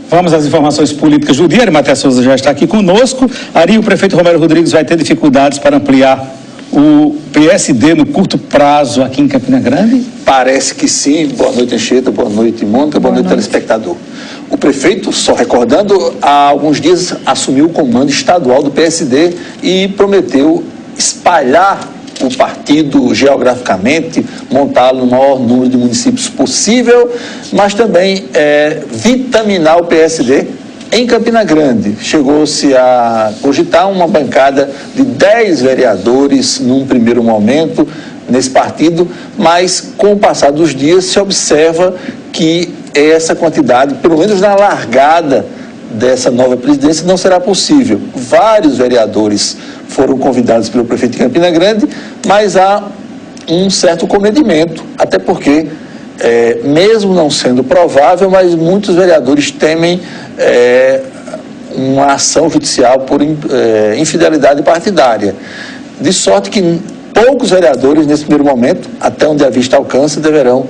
Vamos às informações políticas do dia. Ari Matheus Souza já está aqui conosco. Ari, o prefeito Romero Rodrigues vai ter dificuldades para ampliar o PSD no curto prazo aqui em Campina Grande? Parece que sim. Boa noite, Anchieta. Boa noite, Mônica. Boa noite, telespectador. O prefeito, só recordando, há alguns dias assumiu o comando estadual do PSD e prometeu espalhar o partido geograficamente, montá-lo no maior número de municípios possível, mas também vitaminar o PSD em Campina Grande. Chegou-se a cogitar uma bancada de 10 vereadores num primeiro momento nesse partido, mas com o passar dos dias se observa que essa quantidade, pelo menos na largada dessa nova presidência, não será possível. Vários vereadores foram convidados pelo prefeito de Campina Grande, mas há um certo comedimento, até porque, mesmo não sendo provável, mas muitos vereadores temem uma ação judicial por infidelidade partidária. De sorte que poucos vereadores, nesse primeiro momento, até onde a vista alcança, deverão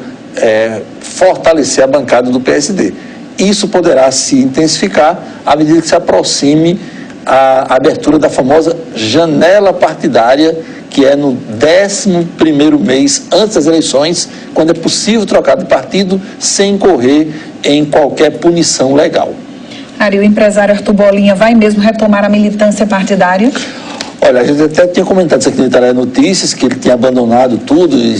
fortalecer a bancada do PSD. Isso poderá se intensificar à medida que se aproxime a abertura da famosa janela partidária, que é no 11º mês antes das eleições, quando é possível trocar de partido sem incorrer em qualquer punição legal. Ari, o empresário Arthur Bolinha vai mesmo retomar a militância partidária? Olha, a gente até tinha comentado isso aqui no Itaré Notícias, que ele tinha abandonado tudo e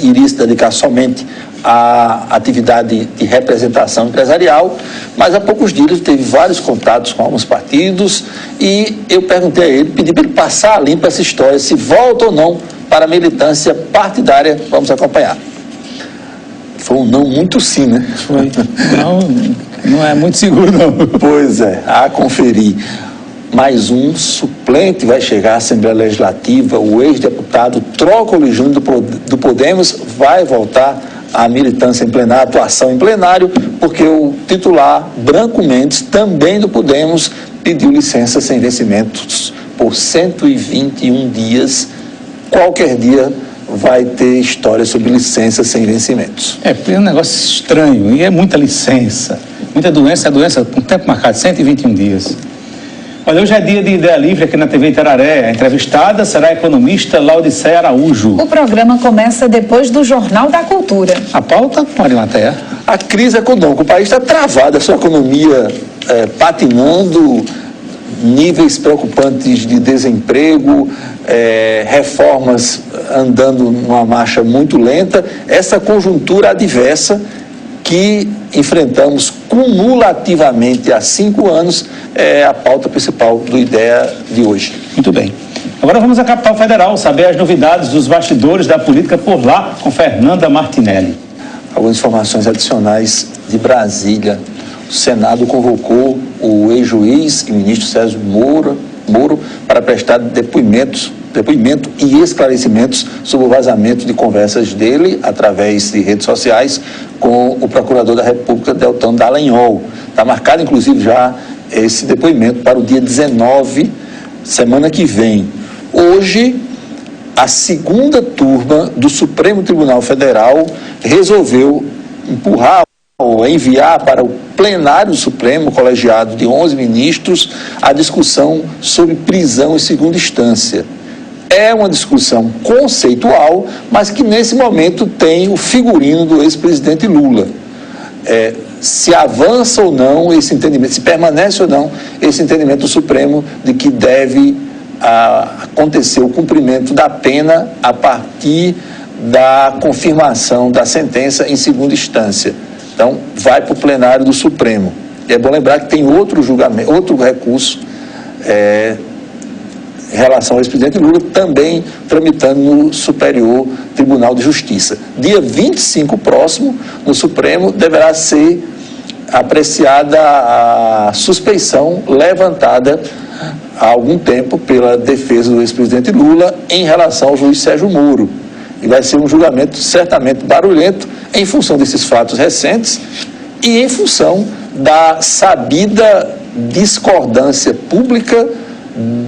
iria se dedicar somente à atividade de representação empresarial, mas há poucos dias ele teve vários contatos com alguns partidos e eu perguntei a ele, pedi para ele passar a limpo essa história, se volta ou não para a militância partidária. Vamos acompanhar. Foi um não muito sim, né? Foi. Não é muito seguro, não. Pois é, a conferir. Mais um suplente vai chegar à Assembleia Legislativa, o ex-deputado Trócoli Júnior do Podemos vai voltar à militância em plenário, atuação em plenário, porque o titular Branco Mendes, também do Podemos, pediu licença sem vencimentos por 121 dias. Qualquer dia vai ter história sobre licença sem vencimentos. É um negócio estranho, e é muita licença, muita doença, com tempo marcado, 121 dias. Olha, hoje é dia de Ideia Livre aqui na TV Itararé. A entrevistada será a economista Laudiceia Araújo. O programa começa depois do Jornal da Cultura. A pauta, Ari Matheus. A crise econômica. O país está travado, a sua economia patinando, níveis preocupantes de desemprego, reformas andando numa marcha muito lenta. Essa conjuntura adversa que enfrentamos cumulativamente há 5 anos é a pauta principal do Ideia de hoje. Muito bem. Agora vamos à capital federal, saber as novidades dos bastidores da política por lá, com Fernanda Martinelli. Algumas informações adicionais de Brasília. O Senado convocou o ex-juiz e ministro Sérgio Moro para prestar depoimento e esclarecimentos sobre o vazamento de conversas dele através de redes sociais com o procurador da República, Deltan Dallagnol. Está marcado, inclusive, já esse depoimento para o dia 19, semana que vem. Hoje, a segunda turma do Supremo Tribunal Federal resolveu empurrar ou enviar para o plenário do Supremo, colegiado de 11 ministros, a discussão sobre prisão em segunda instância. É uma discussão conceitual, mas que nesse momento tem o figurino do ex-presidente Lula. Se avança ou não esse entendimento, se permanece ou não esse entendimento do Supremo de que deve acontecer o cumprimento da pena a partir da confirmação da sentença em segunda instância. Então, vai para o plenário do Supremo. E é bom lembrar que tem outro julgamento, outro recurso em relação ao ex-presidente Lula, também tramitando no Superior Tribunal de Justiça. Dia 25 próximo, no Supremo, deverá ser apreciada a suspeição levantada há algum tempo pela defesa do ex-presidente Lula em relação ao juiz Sérgio Moro. E vai ser um julgamento certamente barulhento em função desses fatos recentes e em função da sabida discordância pública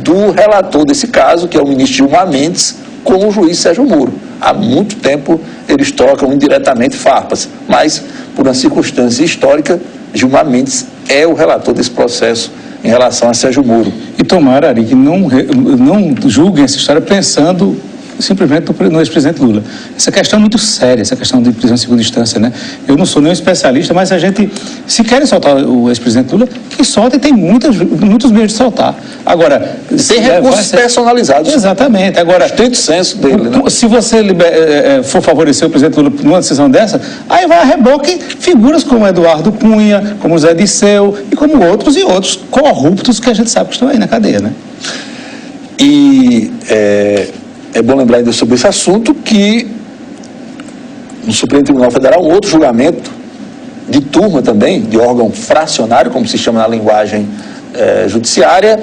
do relator desse caso, que é o ministro Gilmar Mendes, com o juiz Sérgio Moro. Há muito tempo eles trocam indiretamente farpas, mas por uma circunstância histórica Gilmar Mendes é o relator desse processo em relação a Sérgio Moro. E tomara, Ari, que não julguem essa história pensando simplesmente no ex-presidente Lula. Essa questão é muito séria, essa questão de prisão em segunda instância, né? Eu não sou nenhum especialista, mas a gente, se querem soltar o ex-presidente Lula, que soltem, tem muitos meios de soltar. Agora, tem recursos personalizados. Exatamente. Agora, tem o senso dele, né? Se você for favorecer o presidente Lula numa decisão dessa, aí vai a reboque figuras como Eduardo Cunha, como Zé Disseu e como outros corruptos que a gente sabe que estão aí na cadeia, né? E é bom lembrar ainda sobre esse assunto que no Supremo Tribunal Federal, um outro julgamento de turma também, de órgão fracionário, como se chama na linguagem judiciária,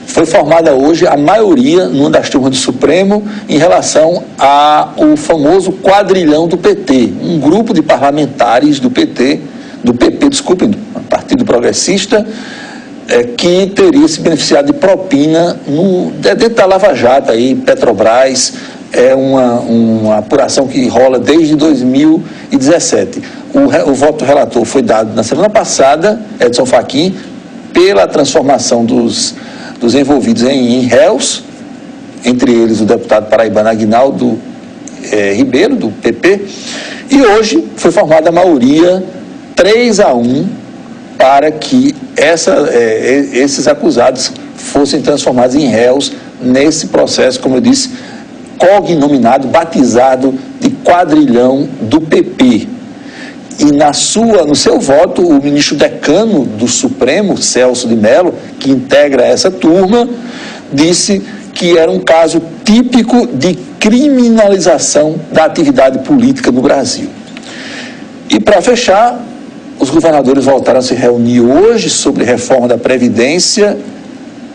foi formada hoje a maioria numa das turmas do Supremo em relação ao famoso quadrilhão do PT, um grupo de parlamentares do PP, Partido Progressista, que teria se beneficiado de propina dentro da Lava Jato, aí, Petrobras, é uma apuração que rola desde 2017. O voto do relator foi dado na semana passada, Edson Fachin, pela transformação dos envolvidos em réus, entre eles o deputado paraibano Aguinaldo Ribeiro, do PP, e hoje foi formada a maioria 3-1 para que esses acusados fossem transformados em réus nesse processo, como eu disse, cognominado, batizado de quadrilhão do PP. E no seu voto, o ministro decano do Supremo, Celso de Mello, que integra essa turma, disse que era um caso típico de criminalização da atividade política no Brasil. E para fechar, os governadores voltaram a se reunir hoje sobre reforma da Previdência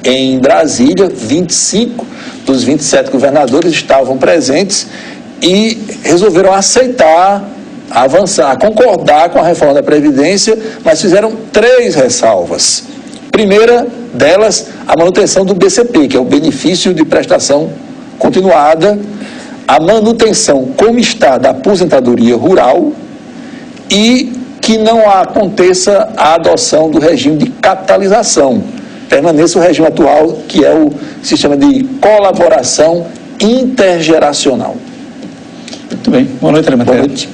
em Brasília. 25 dos 27 governadores estavam presentes e resolveram aceitar, avançar, concordar com a reforma da Previdência, mas fizeram 3 ressalvas. Primeira delas, a manutenção do BCP, que é o benefício de prestação continuada, a manutenção como está da aposentadoria rural e que não aconteça a adoção do regime de capitalização. Permaneça o regime atual, que é o sistema de colaboração intergeracional. Muito bem. Boa noite, Elementar. Boa noite.